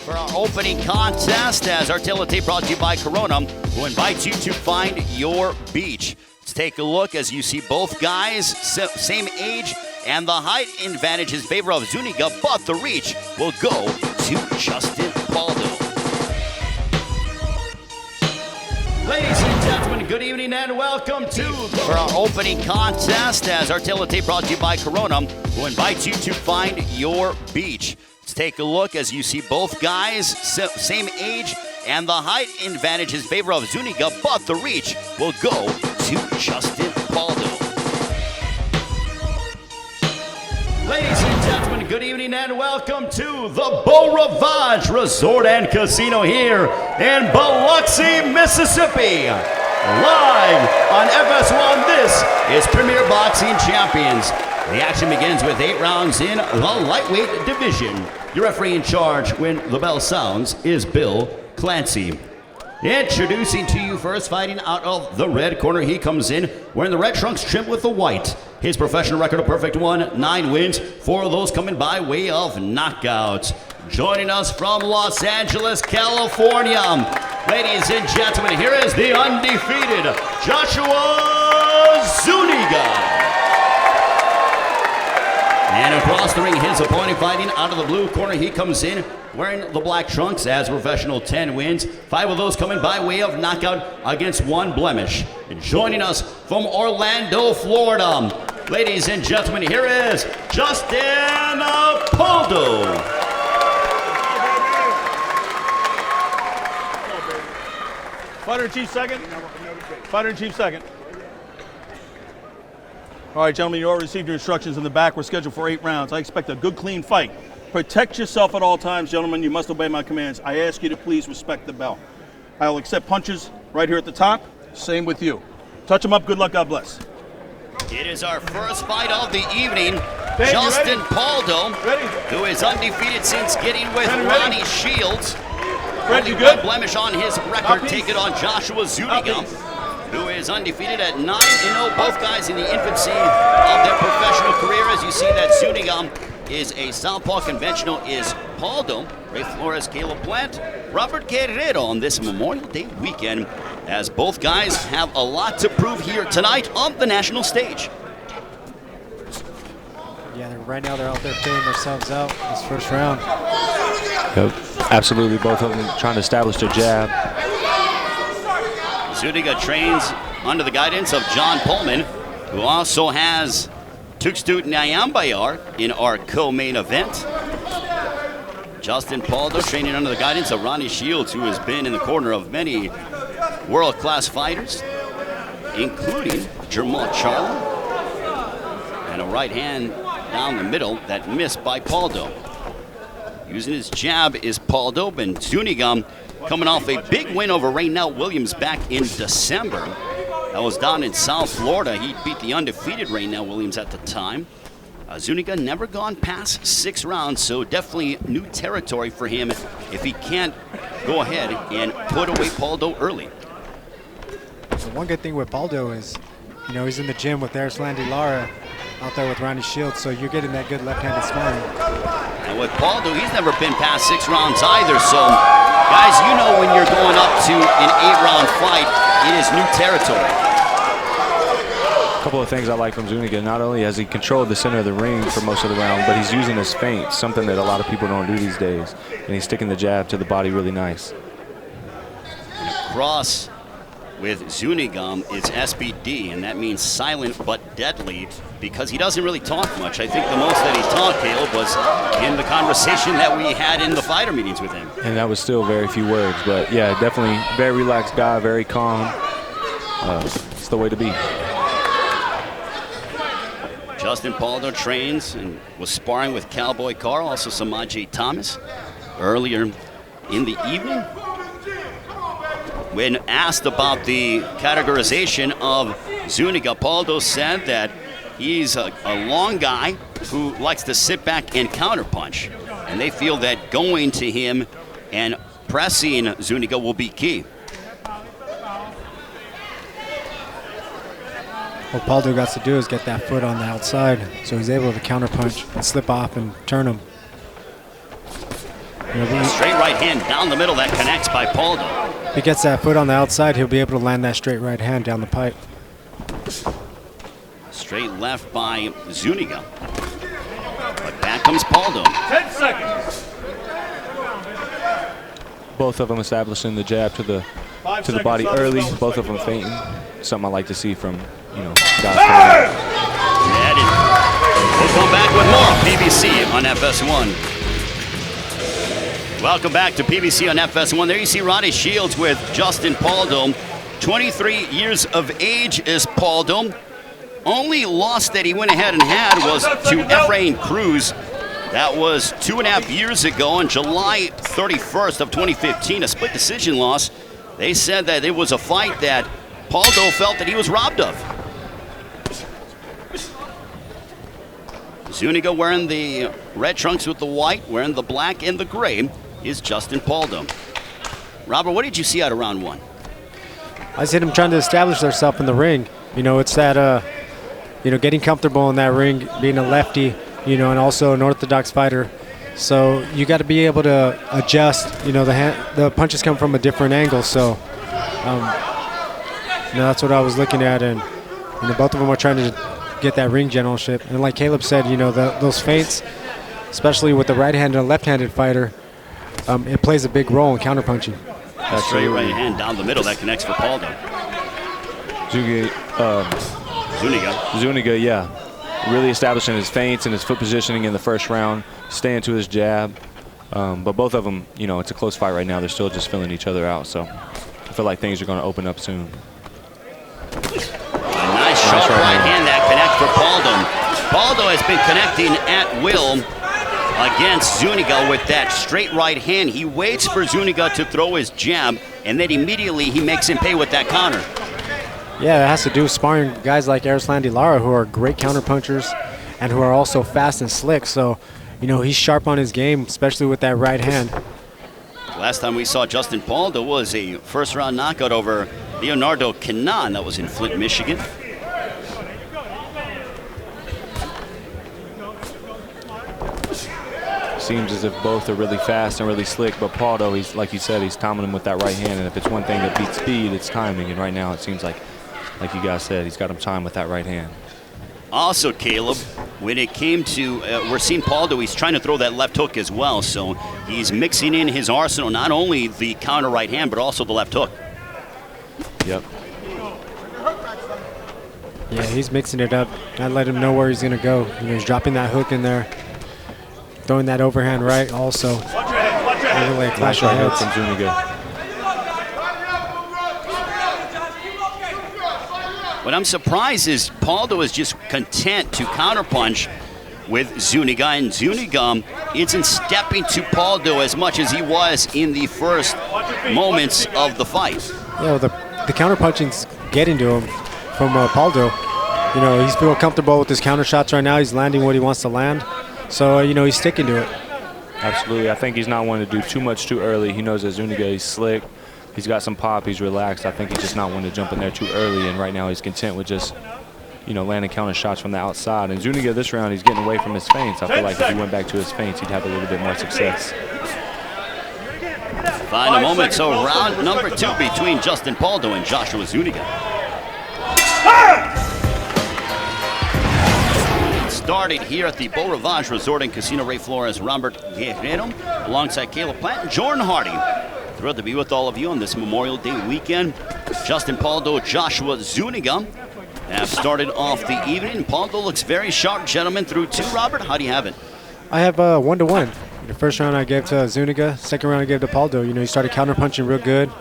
For our opening contest, as our tape brought to you by Corona, who invites you to find your beach. Let's take a look as you see both guys, same age, and the height advantage is in favor of Zuniga, but the reach will go to Justin Pauldo. Ladies and gentlemen, good evening and welcome to for our opening contest, as our tape brought to you by Corona, who invites you to find your beach. Let's take a look as you see both guys, same age, and the height advantage is in favor of Zuniga, but the reach will go to Justin Pauldo. Ladies and gentlemen, good evening and welcome to the Beau Rivage Resort and Casino here in Biloxi, Mississippi. Live on FS1, this is Premier Boxing Champions. The action begins with 8 rounds in the lightweight division. Your referee in charge when the bell sounds is Bill Clancy. Introducing to you first, fighting out of the red corner, he comes in wearing the red trunks trimmed with the white. His professional record, a perfect 1, 9 wins, 4 of those coming by way of knockouts. Joining us from Los Angeles, California, ladies and gentlemen, here is the undefeated Joshua Zuniga. And across the ring, his opponent fighting out of the blue corner. He comes in wearing the black trunks as professional, 10 wins. 5 of those coming by way of knockout against 1 blemish. And joining us from Orlando, Florida, ladies and gentlemen, here is Justin Pauldo. Fighter-in-chief second. Fighter-in-chief second. All right, gentlemen, you already received your instructions in the back. We're scheduled for 8 rounds. I expect a good, clean fight. Protect yourself at all times, gentlemen. You must obey my commands. I ask you to please respect the bell. I will accept punches right here at the top. Same with you. Touch them up. Good luck. God bless. It is our first fight of the evening. Justin Pauldo, who is undefeated since getting with Ronnie Shields. Fred, you good? Blemish on his record. Take it on Joshua Zuniga, who is undefeated at 9-0. Both guys in the infancy of their professional career. As you see that Zuniga is a southpaw, conventional is Pauldo. Ray Flores, Caleb Plant, Robert Guerrero on this Memorial Day weekend, as both guys have a lot to prove here tonight on the national stage. Yeah, right now they're out there filling themselves out this first round. Yep, absolutely. Both of them trying to establish their jab. Zuniga trains under the guidance of John Pullman, who also has Tukstut Nyambayar in our co-main event. Justin Pauldo training under the guidance of Ronnie Shields, who has been in the corner of many world-class fighters, including Jamal Charlo, and a right hand down the middle that missed by Pauldo. Using his jab is Pauldo, and Zuniga coming off a big win over Raynell Williams back in December. That was down in South Florida. He beat the undefeated Raynell Williams at the time. Zuniga never gone past 6 rounds, so definitely new territory for him if he can't go ahead and put away Pauldo early. So one good thing with Pauldo is, you know, he's in the gym with Arslan Lara out there with Ronnie Shields, so you're getting that good left-handed sparring. And with Pauldo, he's never been past 6 rounds either, so guys, you know when you're going up to an 8-round fight, it is new territory. A couple of things I like from Zuniga. Not only has he controlled the center of the ring for most of the round, but he's using his feints, something that a lot of people don't do these days. And he's sticking the jab to the body really nice. And across with Zuniga is SBD, and that means silent but deadly, because he doesn't really talk much. I think the most that he talked, Caleb, was in the conversation that we had in the fighter meetings with him. And that was still very few words, but yeah, definitely very relaxed guy, very calm. It's the way to be. Justin Pauldo trains and was sparring with Cowboy Carl, also Samaje Thomas, earlier in the evening. When asked about the categorization of Zuniga, Pauldo said that he's a long guy who likes to sit back and counterpunch. And they feel that going to him and pressing Zuniga will be key. What Pauldo got to do is get that foot on the outside, so he's able to counterpunch and slip off and turn him. Straight right hand down the middle that connects by Pauldo. If he gets that foot on the outside, he'll be able to land that straight right hand down the pipe. Straight left by Zuniga. But back comes Pauldo. 10 seconds. Both of them establishing the jab to the body early. Both of them feinting. Something I like to see from, guys. We'll come back with more PBC on FS1. Welcome back to PBC on FS1. There you see Ronnie Shields with Justin Pauldo. 23 years of age is Pauldo. Only loss that he went ahead and had was to Efrain Cruz. That was 2.5 years ago on July 31st of 2015, a split decision loss. They said that it was a fight that Pauldo felt that he was robbed of. Zuniga wearing the red trunks with the white, wearing the black and the gray is Justin Pauldo. Robert, what did you see out of round one? I see them trying to establish themselves in the ring. It's that, getting comfortable in that ring, being a lefty, and also an orthodox fighter. So you got to be able to adjust. The punches come from a different angle. So, that's what I was looking at. And, both of them are trying to get that ring generalship. And like Caleb said, those feints, especially with the right-handed and left-handed fighter, it plays a big role in counterpunching. Straight right hand down the middle that connects for Pauldo. Zuniga, yeah. Really establishing his feints and his foot positioning in the first round, staying to his jab. But both of them, it's a close fight right now. They're still just filling each other out. So I feel like things are going to open up soon. A nice sharp right hand that connects for Pauldo. Pauldo has been connecting at will against Zuniga with that straight right hand. He waits for Zuniga to throw his jab, and then immediately he makes him pay with that counter. Yeah, that has to do with sparring guys like Erislandy Lara, who are great counterpunchers and who are also fast and slick. So, he's sharp on his game, especially with that right hand. Last time we saw Justin Pauldo was a first-round knockout over Leonardo Canan. That was in Flint, Michigan. Seems as if both are really fast and really slick, but Pauldo, he's like you said, he's timing him with that right hand, and if it's one thing that beats speed, it's timing. And right now, it seems like you guys said, he's got him timed with that right hand. Also, Caleb, when it came to, we're seeing Pauldo, he's trying to throw that left hook as well, so he's mixing in his arsenal, not only the counter right hand, but also the left hook. Yep. Yeah, he's mixing it up. I let him know where he's going to go. He's dropping that hook in there, throwing that overhand right also. Really a clash of heads from Zuniga. What I'm surprised is Pauldo is just content to counterpunch with Zuniga, and Zuniga isn't stepping to Pauldo as much as he was in the first moments of the fight. Yeah, well, the counterpunching's getting to him from Pauldo. He's feeling comfortable with his counter shots right now. He's landing what he wants to land. So, he's sticking to it. Absolutely. I think he's not wanting to do too much too early. He knows that Zuniga, he's slick. He's got some pop. He's relaxed. I think he's just not wanting to jump in there too early. And right now he's content with just, landing counter shots from the outside. And Zuniga this round, he's getting away from his feints. I feel like if he went back to his feints, he'd have a little bit more success. Final moment. So round number 2 between Justin Pauldo and Joshua Zuniga. Started here at the Beau Rivage Resort and Casino. Ray Flores, Robert Guerrero, alongside Caleb Platt and Jordan Hardy. Thrilled to be with all of you on this Memorial Day weekend. Justin Pauldo, Joshua Zuniga have started off the evening. Pauldo looks very sharp, gentlemen, through 2. Robert, how do you have it? I have 1-1. The first round I gave to Zuniga. Second round I gave to Pauldo. He started counterpunching real good.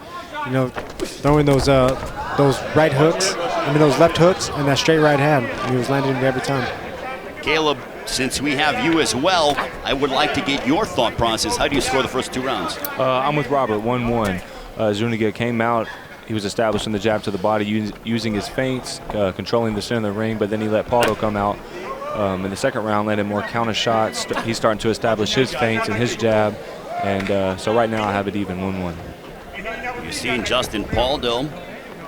Throwing those right hooks, those left hooks, and that straight right hand. He was landing it every time. Caleb, since we have you as well, I would like to get your thought process. How do you score the first 2 rounds? I'm with Robert, 1-1. Zuniga came out. He was establishing the jab to the body, using his feints, controlling the center of the ring, but then he let Paulo come out in the second round, landed more counter shots. He's starting to establish his feints and his jab, and so right now I have it even, 1-1. You've seen Justin Pauldo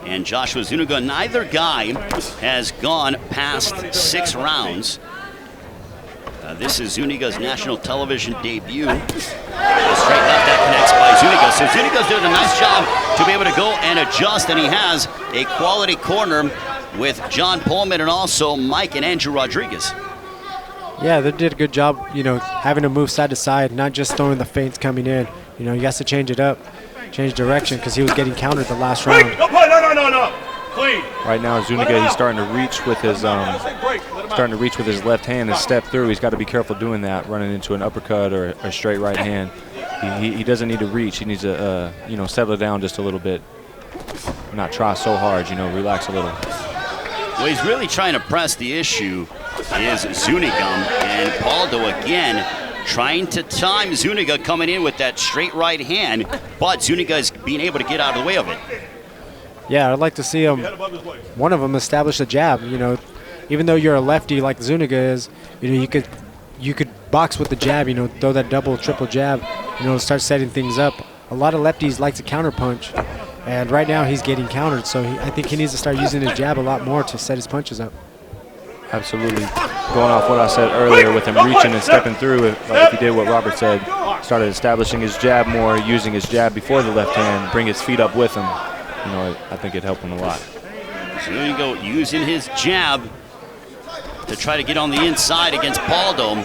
and Joshua Zuniga. Neither guy has gone past 6 rounds. This is Zuniga's national television debut. A straight So Zuniga's doing a nice job to be able to go and adjust, and he has a quality corner with John Pullman and also Mike and Andrew Rodriguez. Yeah, they did a good job, having to move side to side, not just throwing the feints coming in. He has to change it up, change direction, because he was getting countered the last round. No. Clean. Right now, Zuniga, he's starting to reach with his left hand and step through. He's got to be careful doing that, running into an uppercut or a straight right hand. He doesn't need to reach. He needs to settle it down just a little bit, not try so hard. Relax a little. Well, he's really trying to press the issue is Zuniga, and Pauldo again trying to time Zuniga coming in with that straight right hand, but Zuniga is being able to get out of the way of it. Yeah, I'd like to see one of them establish a jab. Even though you're a lefty like Zuniga is, you could box with the jab. Throw that double, triple jab. Start setting things up. A lot of lefties like to counterpunch, and right now he's getting countered. So I think he needs to start using his jab a lot more to set his punches up. Absolutely. Going off what I said earlier with him reaching and stepping through, if he did what Robert said, started establishing his jab more, using his jab before the left hand, bring his feet up with him. I think it helped him a lot. Zuniga using his jab to try to get on the inside against Pauldo.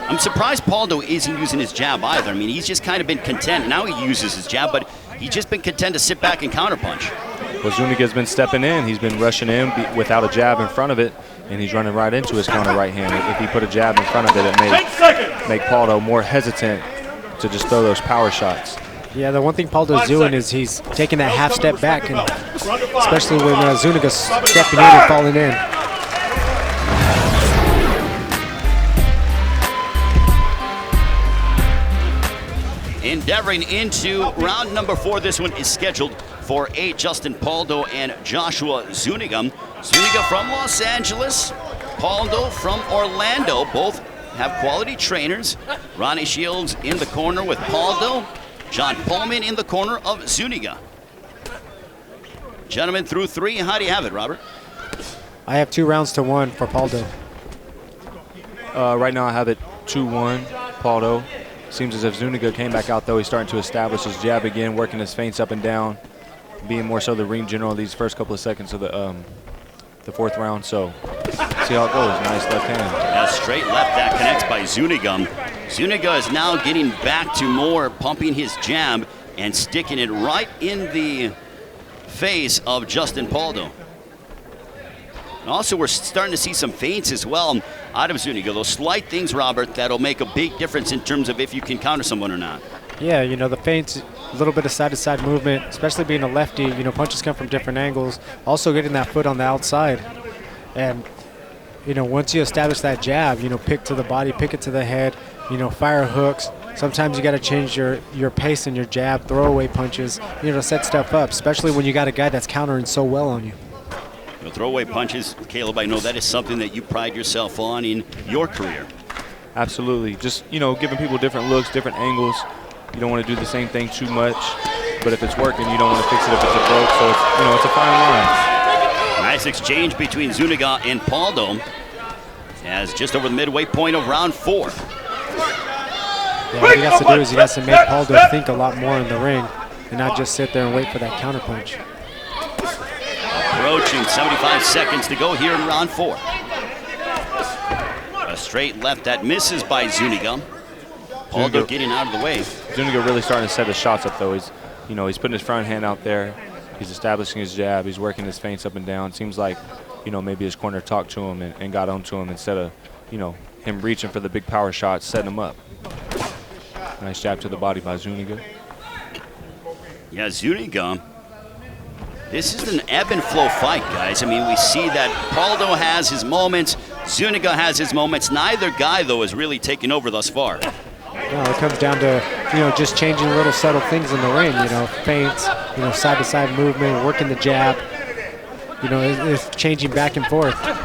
I'm surprised Pauldo isn't using his jab either. I mean, he's just kind of been content. Now he uses his jab, but he's just been content to sit back and counterpunch. Well, Zuniga's been stepping in. He's been rushing in without a jab in front of it, and he's running right into his counter right hand. If he put a jab in front of it, it may make Pauldo more hesitant to just throw those power shots. Yeah, the one thing Pauldo's doing is he's taking that half step back, and especially when Zuniga's stepping in and falling in. Endeavoring into round number 4. This one is scheduled for 8. Justin Pauldo and Joshua Zuniga. Zuniga from Los Angeles, Pauldo from Orlando. Both have quality trainers. Ronnie Shields in the corner with Pauldo. John Pullman in the corner of Zuniga. Gentlemen, through 3, how do you have it, Robert? I have 2 rounds to 1 for Pauldo. Right now I have it 2-1, Pauldo. Seems as if Zuniga came back out, though. He's starting to establish his jab again, working his feints up and down, being more so the ring general these first couple of seconds of the 4th round. So see how it goes. Nice left hand. A straight left that connects by Zuniga. Zuniga is now getting back to more pumping his jab and sticking it right in the face of Justin Pauldo. And also, we're starting to see some feints as well out of Zuniga. Those slight things, Robert, that'll make a big difference in terms of if you can counter someone or not. Yeah, the feints, a little bit of side-to-side movement, especially being a lefty. Punches come from different angles. Also getting that foot on the outside. And, once you establish that jab, pick to the body, pick it to the head, fire hooks. Sometimes you got to change your pace in your jab, throwaway punches, to set stuff up, especially when you got a guy that's countering so well on you. Throwaway punches, Caleb, I know that is something that you pride yourself on in your career. Absolutely. Just, giving people different looks, different angles. You don't want to do the same thing too much, but if it's working, you don't want to fix it if it's a broke. So it's a fine line. Nice exchange between Zuniga and Pauldo as just over the midway point of round 4. Yeah, what he has to do is he has to make Pauldo think a lot more in the ring and not just sit there and wait for that counterpunch. Approaching 75 seconds to go here in round 4. A straight left that misses by Zuniga. Pauldo getting out of the way. Zuniga really starting to set his shots up, though. He's putting his front hand out there. He's establishing his jab. He's working his feints up and down. Seems like, maybe his corner talked to him and got onto him instead of, him reaching for the big power shots, setting him up. Nice jab to the body by Zuniga. Yeah, Zuniga. This is an ebb and flow fight, guys. I mean, we see that Pauldo has his moments, Zuniga has his moments. Neither guy, though, has really taken over thus far. No, it comes down to, just changing little subtle things in the ring, feints, side-to-side movement, working the jab. It's changing back and forth. A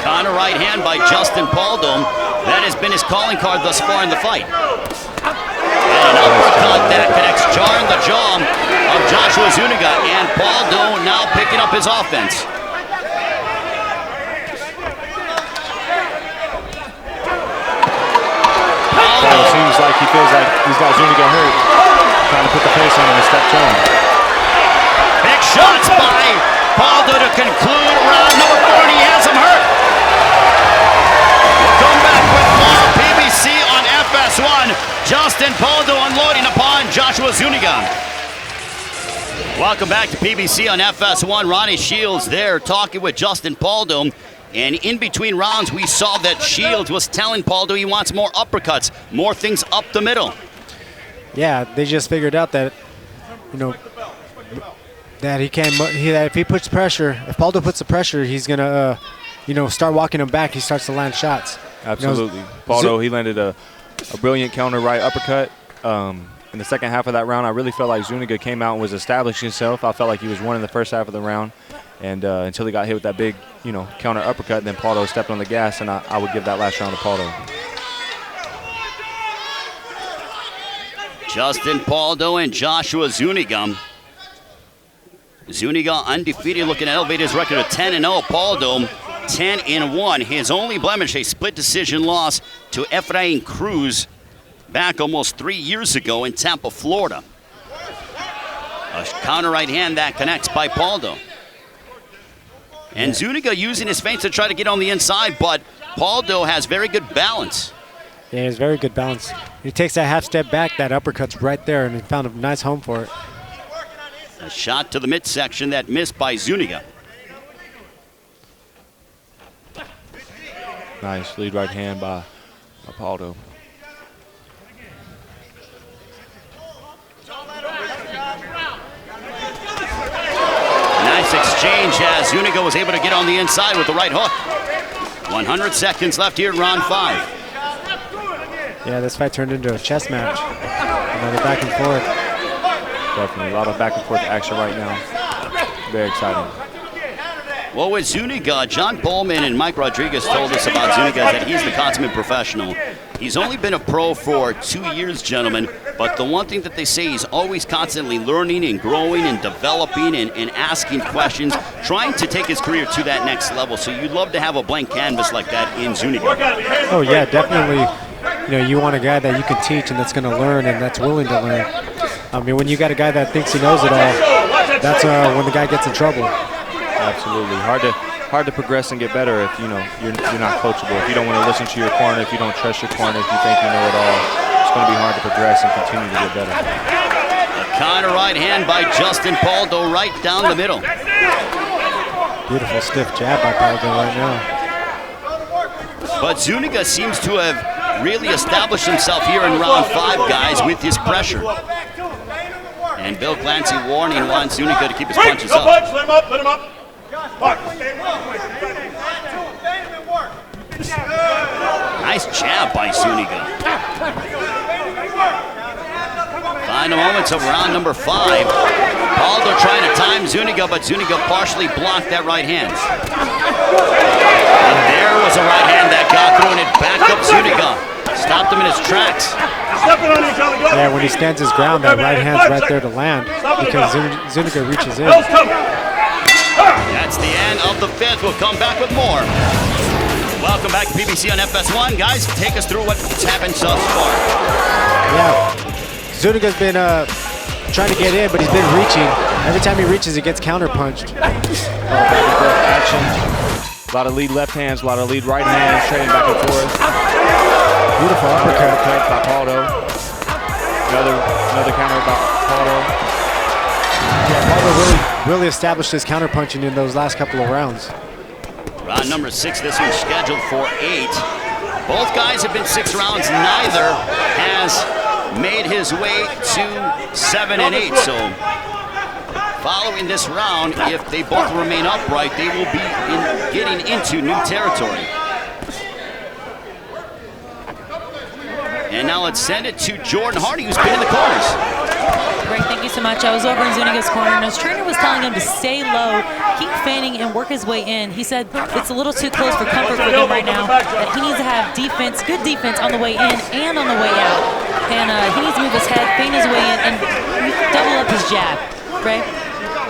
counter right hand by Justin Pauldo. That has been his calling card thus far in the fight. And an uppercut that connects jaw in the jaw of Joshua Zuniga, and Pauldo now picking up his offense. It seems like he feels like these guys Zuniga hurt. Trying to put the face on him and step to him. Big shots by Pauldo to conclude round number 4, and he has him hurt. We'll come back with more PBC on FS1. Justin Pauldo unloading upon Joshua Zuniga. Welcome back to PBC on FS1. Ronnie Shields there talking with Justin Pauldo. And in between rounds, we saw that Shields was telling Pauldo he wants more uppercuts, more things up the middle. Yeah, they just figured out that, you know, that he can't. That if he puts pressure, if Pauldo puts the pressure, he's gonna, you know, start walking him back. He starts to land shots. Absolutely, Pauldo. He landed a brilliant counter right uppercut. In the second half of that round, I really felt like Zuniga came out and was establishing himself. I felt like he was winning the first half of the round, and until he got hit with that big, you know, counter uppercut, then Pauldo stepped on the gas, and I would give that last round to Pauldo. Justin Pauldo and Joshua Zuniga. Zuniga undefeated, looking to elevate his record of 10-0. Pauldo 10-1. His only blemish, a split decision loss to Efrain Cruz back almost 3 years ago in Tampa, Florida. A counter right hand that connects by Pauldo. And Zuniga using his feints to try to get on the inside, but Pauldo has very good balance. Yeah, he has very good balance. He takes that half step back, that uppercut's right there, and he found a nice home for it. A shot to the midsection that missed by Zuniga. Nice lead right hand by Pauldo. Nice exchange as Zuniga was able to get on the inside with the right hook. 100 seconds left here in round 5. Yeah, this fight turned into a chess match. Another back and forth. Definitely a lot of back and forth action right now. Very exciting. Well, with Zuniga, John Pullman and Mike Rodriguez told us about Zuniga that he's the consummate professional. He's only been a pro for 2 years, gentlemen, but the one thing that they say, he's always constantly learning and growing and developing and asking questions, trying to take his career to that next level. So you'd love to have a blank canvas like that in Zuniga. Oh, yeah, definitely. You know, you want a guy that you can teach and that's going to learn and that's willing to learn. I mean, when you got a guy that thinks he knows it all, that's when the guy gets in trouble. Absolutely. Hard to progress and get better if you're not coachable. If you don't want to listen to your corner, if you don't trust your corner, if you think you know it all, it's going to be hard to progress and continue to get better. A counter right hand by Justin Pauldo right down the middle. Beautiful stiff jab by Pauldo right now. But Zuniga seems to have really established himself here in round 5, guys, with his pressure. And Bill Clancy warning wants Zuniga to keep his punches up. Let him up, let him up. Nice jab by Zuniga. Final moments of round number 5. Pauldo trying to time Zuniga, but Zuniga partially blocked that right hand. And there was a right hand that got through and it backed up Zuniga. Stopped him in his tracks. Yeah, when he stands his ground, that right hand's right there to land because Zuniga reaches in. That's the end of the 5th. We'll come back with more. Welcome back to PBC on FS1. Guys, take us through what's happened thus far. Yeah, Zuniga's been trying to get in, but he's been reaching. Every time he reaches, he gets counter-punched. Action. A lot of lead left hands, a lot of lead right hands, trading back and forth. Beautiful uppercut by Paulo. Another counter by Paulo. Yeah, Paulo really established his counter-punching in those last couple of rounds. Round number 6, this one's scheduled for 8. Both guys have been 6 rounds. Neither has made his way to 7 and 8. So following this round, if they both remain upright, they will be getting into new territory. And now let's send it to Jordan Hardy, who's been in the corners. Greg, thank you so much. I was over in Zuniga's corner, and his trainer was telling him to stay low, keep feigning, and work his way in. He said it's a little too close for comfort for him right now, that he needs to have defense, good defense on the way in and on the way out. And he needs to move his head, feint his way in, and double up his jab. Greg?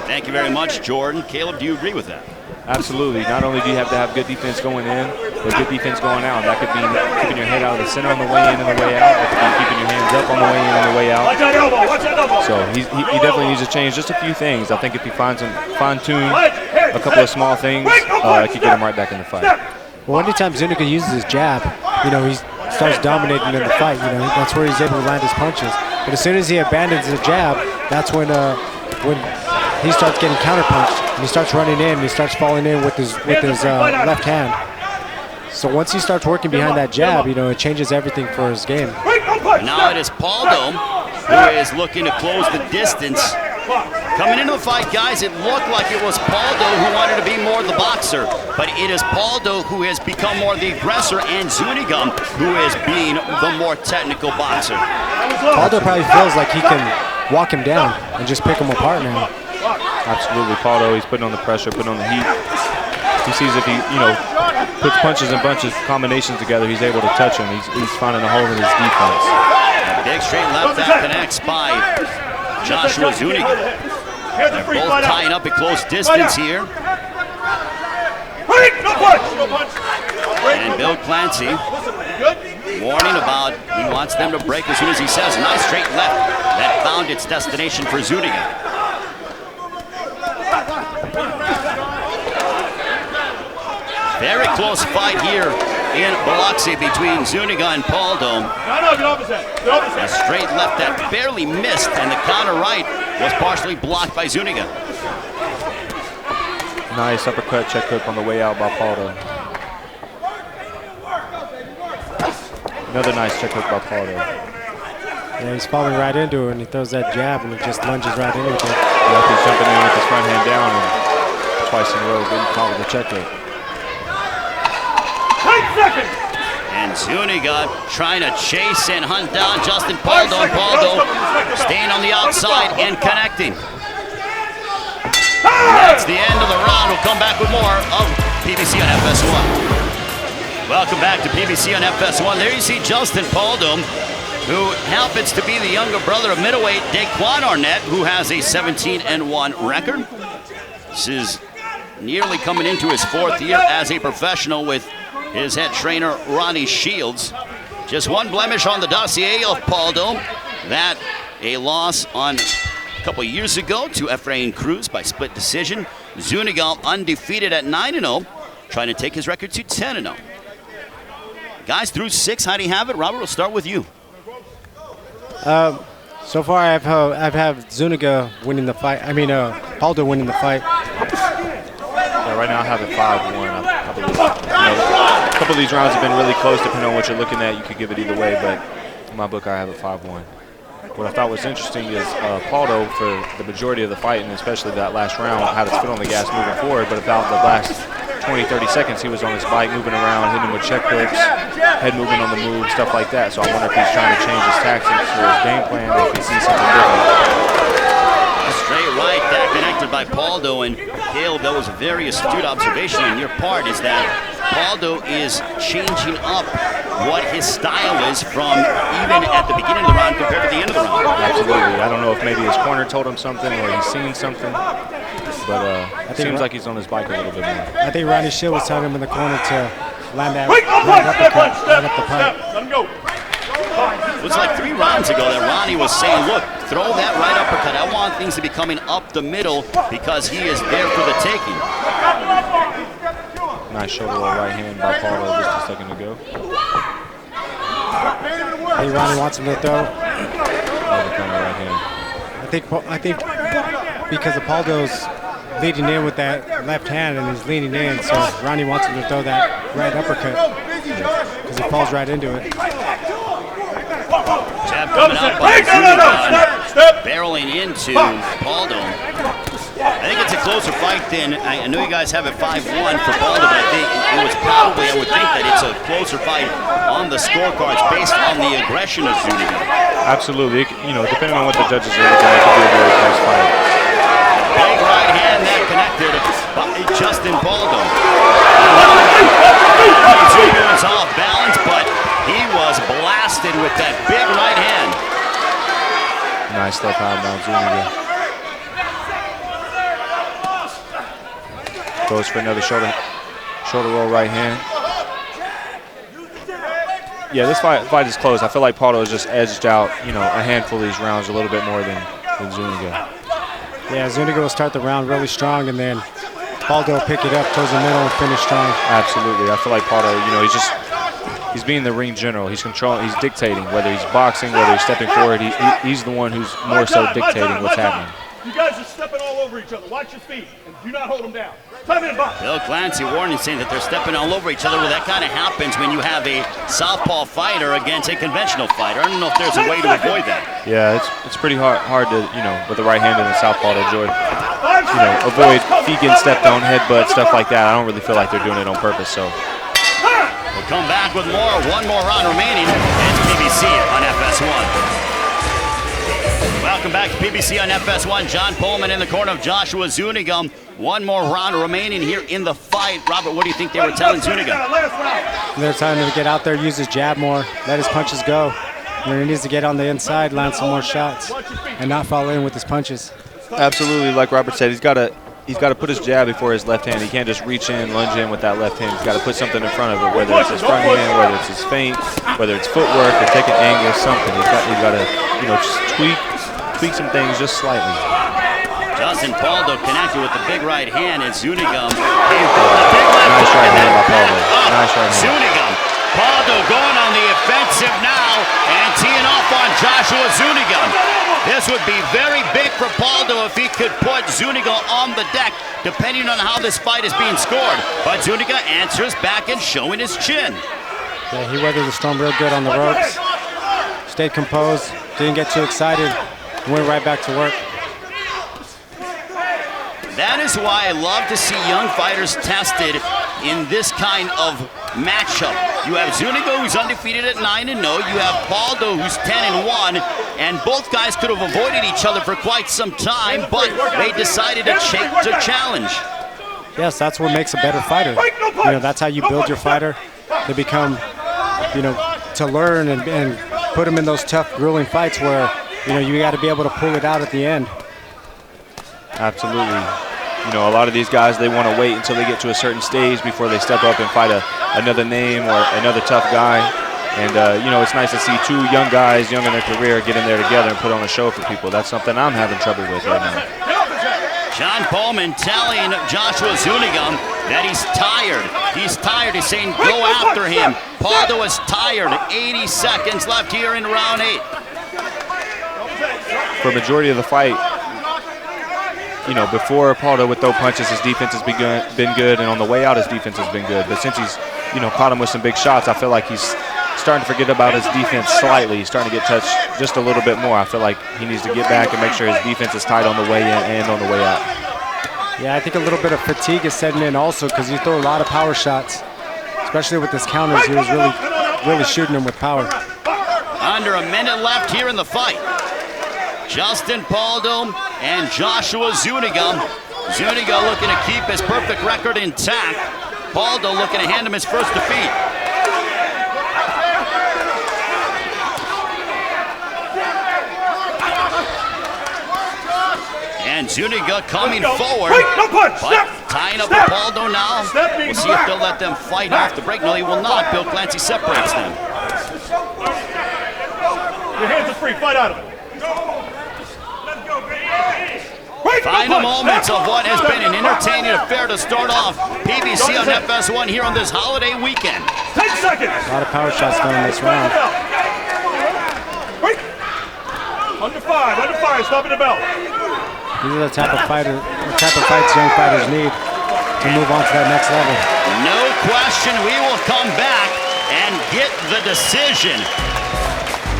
Thank you very much, Jordan. Caleb, do you agree with that? Absolutely. Not only do you have to have good defense going in, but good defense going out. That could be keeping your head out of the center on the way in and the way out. That could be keeping your hands up on the way in and the way out. So he definitely needs to change just a few things. I think if he finds some fine-tune a couple of small things, it could get him right back in the fight. Well, anytime Zuniga uses his jab, he starts dominating in the fight. That's where he's able to land his punches. But as soon as he abandons the jab, that's when he starts getting counterpunched. And he starts running in. And he starts falling in with his left hand. So once he starts working behind that jab, it changes everything for his game. Now it is Pauldo who is looking to close the distance. Coming into the fight, guys, it looked like it was Pauldo who wanted to be more the boxer, but it is Pauldo who has become more the aggressor, and Zuniga who is being the more technical boxer. Pauldo probably feels like he can walk him down and just pick him apart now. Absolutely, Paulo, he's putting on the pressure, putting on the heat. He sees if he, puts punches and bunches, combinations together, he's able to touch him. He's finding a hole in his defense. A big straight left that connects by Joshua Zuniga. They're both tying up at close distance here. And Bill Clancy warning about he wants them to break as soon as he says. Nice straight left that found its destination for Zuniga. Very close fight here in Biloxi between Zuniga and Pauldo. A straight left that barely missed, and the counter right was partially blocked by Zuniga. Nice uppercut check hook on the way out by Paulo. Another nice check hook by Paulo. Yeah, he's falling right into it, and he throws that jab, and he just lunges right into it. Yep, he's jumping in with his front hand down, and twice in a row getting caught with the check hook. And Zuniga trying to chase and hunt down Justin Pauldo. Pauldo staying on the outside and connecting. And that's the end of the round. We'll come back with more of PBC on FS1. Welcome back to PBC on FS1. There you see Justin Pauldo, who happens to be the younger brother of middleweight Daquan Arnett, who has a 17-1 record. This is nearly coming into his 4th year as a professional with his head trainer, Ronnie Shields. Just one blemish on the dossier of Pauldo. That a loss on a couple years ago to Efrain Cruz by split decision. Zuniga undefeated at 9-0, trying to take his record to 10-0. Guys, through 6, how do you have it? Robert, we'll start with you. So far, I've had Zuniga winning the fight. Pauldo winning the fight. Yeah, right now I have it 5-1. I believe. A couple of these rounds have been really close, depending on what you're looking at. You could give it either way, but in my book, I have it 5-1. What I thought was interesting is Pauldo, for the majority of the fight, and especially that last round, had his foot on the gas moving forward, but about the last 20-30 seconds, he was on his bike, moving around, hitting him with check hooks, head movement on the move, stuff like that. So I wonder if he's trying to change his tactics or his game plan, or if he sees something different. A straight right that connected by Pauldo, and Caleb, that was a very astute observation on your part, is that Pauldo is changing up what his style is from even at the beginning of the round compared to the end of the round. Absolutely. I don't know if maybe his corner told him something or he's seen something, but it seems like he's on his bike a little bit more. I think Ronnie Shield was telling him in the corner to land that uppercut, line up the pipe. It was like 3 rounds ago that Ronnie was saying, look, throw that right uppercut. I want things to be coming up the middle because he is there for the taking. Nice shoulder roll right hand by Paulo just a second ago. I think Ronnie wants him to throw. Another counter right hand. I think because of Pauldo's leading in with that left hand and he's leaning in, so Ronnie wants him to throw that right uppercut because he falls right into it. Jab coming up by Zuniga, barreling into Pauldo. I think it's a closer fight than, I know you guys have it 5-1 for Paulo, but I think it was probably, I would think that it's a closer fight on the scorecards based on the aggression of Zuniga. Absolutely. Depending on what the judges are looking at, it could be a very close fight. Big right hand that connected by Justin Pauldo. Zuniga was off balance, but he was blasted with that big right hand. Nice left hand down Zuniga. Goes for another shoulder roll right hand. Yeah, this fight is close. I feel like Paulo has just edged out, a handful of these rounds a little bit more than Zuniga. Yeah, Zuniga will start the round really strong, and then Pauldo will pick it up towards the middle and finish strong. Absolutely. I feel like Paulo, he's being the ring general. He's controlling, he's dictating, whether he's boxing, whether he's stepping forward. He's the one who's more so dictating what's happening. You guys are stepping all over each other. Watch your feet and do not hold them down. Time in, box. Bill Clancy warning, saying that they're stepping all over each other. Well, that kind of happens when you have a southpaw fighter against a conventional fighter. I don't know if there's a way to avoid that. Yeah, it's pretty hard to, with the right hand and the southpaw to avoid feet getting stepped on, headbutt, stuff like that. I don't really feel like they're doing it on purpose. So we'll come back with more. One more round remaining. It's PBC on FS1. Welcome back to PBC on FS1. John Pullman in the corner of Joshua Zuniga. One more round remaining here in the fight. Robert, what do you think they were telling Zuniga? They're telling him to get out there, use his jab more, let his punches go. And he needs to get on the inside, land some more shots, and not fall in with his punches. Absolutely, like Robert said, he's got to put his jab before his left hand. He can't just reach in, lunge in with that left hand. He's got to put something in front of it, whether it's his front hand, whether it's his feint, whether it's footwork, or take an angle, something. He's got to, just tweak some things just slightly. Justin Pauldo connected with the big right hand, and Zuniga came forward. Nice right hand by Paulo. Nice right hand. Zuniga. Pauldo going on the offensive now and teeing off on Joshua Zuniga. This would be very big for Pauldo if he could put Zuniga on the deck, depending on how this fight is being scored. But Zuniga answers back and showing his chin. Yeah, he weathered the storm real good on the ropes. Stayed composed, didn't get too excited, went right back to work. That is why I love to see young fighters tested in this kind of matchup. You have Zuniga, who's undefeated at 9-0. You have Pauldo, who's 10-1, and both guys could have avoided each other for quite some time, but they decided to challenge. Yes, that's what makes a better fighter. That's how you build your fighter. They become, to learn and put them in those tough, grueling fights where, you got to be able to pull it out at the end. Absolutely. A lot of these guys, they want to wait until they get to a certain stage before they step up and fight another name or another tough guy. And, it's nice to see two young guys, young in their career, get in there together and put on a show for people. That's something I'm having trouble with right now. John Pullman telling Joshua Zuniga that he's tired. He's tired. He's saying, go after him. Pauldo is tired. 80 seconds left here in round 8. For a majority of the fight, before Paulo would throw punches, his defense has been good, and on the way out, his defense has been good. But since he's, caught him with some big shots, I feel like he's starting to forget about his defense slightly. He's starting to get touched just a little bit more. I feel like he needs to get back and make sure his defense is tight on the way in and on the way out. Yeah, I think a little bit of fatigue is setting in also because he threw a lot of power shots, especially with his counters. He was really shooting them with power. Under a minute left here in the fight. Justin Pauldo and Joshua Zuniga. Zuniga looking to keep his perfect record intact. Pauldo looking to hand him his first defeat. And Zuniga coming forward, but tying up with Pauldo now. We'll see if they'll let them fight off the break. No, they will not. Bill Clancy separates them. Your hands are free. Fight out of it. Final moments of what has been an entertaining affair to start off PBC on FS1 here on this holiday weekend. 10 seconds. A lot of power shots going this round. Under five, stopping the bell. These are the type of fights young fighters need to move on to that next level. No question, we will come back and get the decision.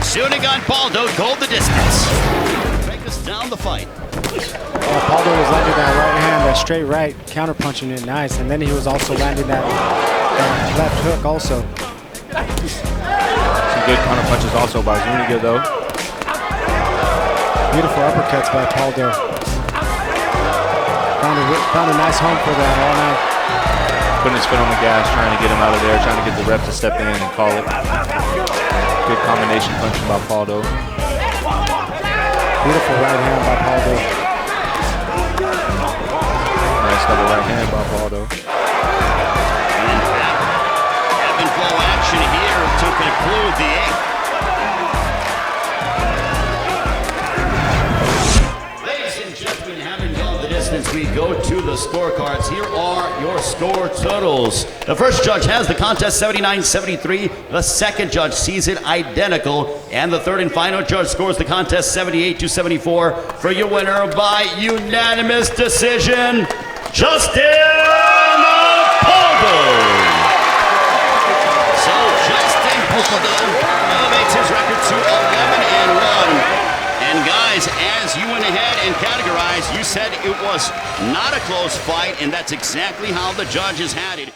Zuniga and Pauldo go the distance. Take us down the fight. Pauldo was landing that right hand, that straight right, counter-punching it nice, and then he was also landing that left hook also. Some good counter-punches also by Zuniga, though. Beautiful uppercuts by Pauldo. Found a nice home for that all night. Putting his foot on the gas, trying to get him out of there, trying to get the ref to step in and call it. Good combination punching by Pauldo. Beautiful right hand by Pauldo. Nice double right hand by Paulo. And ebb and flow action here to conclude the 8th. Ladies and gentlemen, having gone the distance, we go to the scorecards. Here are your score totals. The first judge has the contest 79-73. The second judge sees it identical. And the third and final judge scores the contest 78-74 for your winner by unanimous decision, Justin Pauldo. So Justin Pauldo elevates his record to 11-1. And guys, as you went ahead and categorized, you said it was not a close fight, and that's exactly how the judges had it.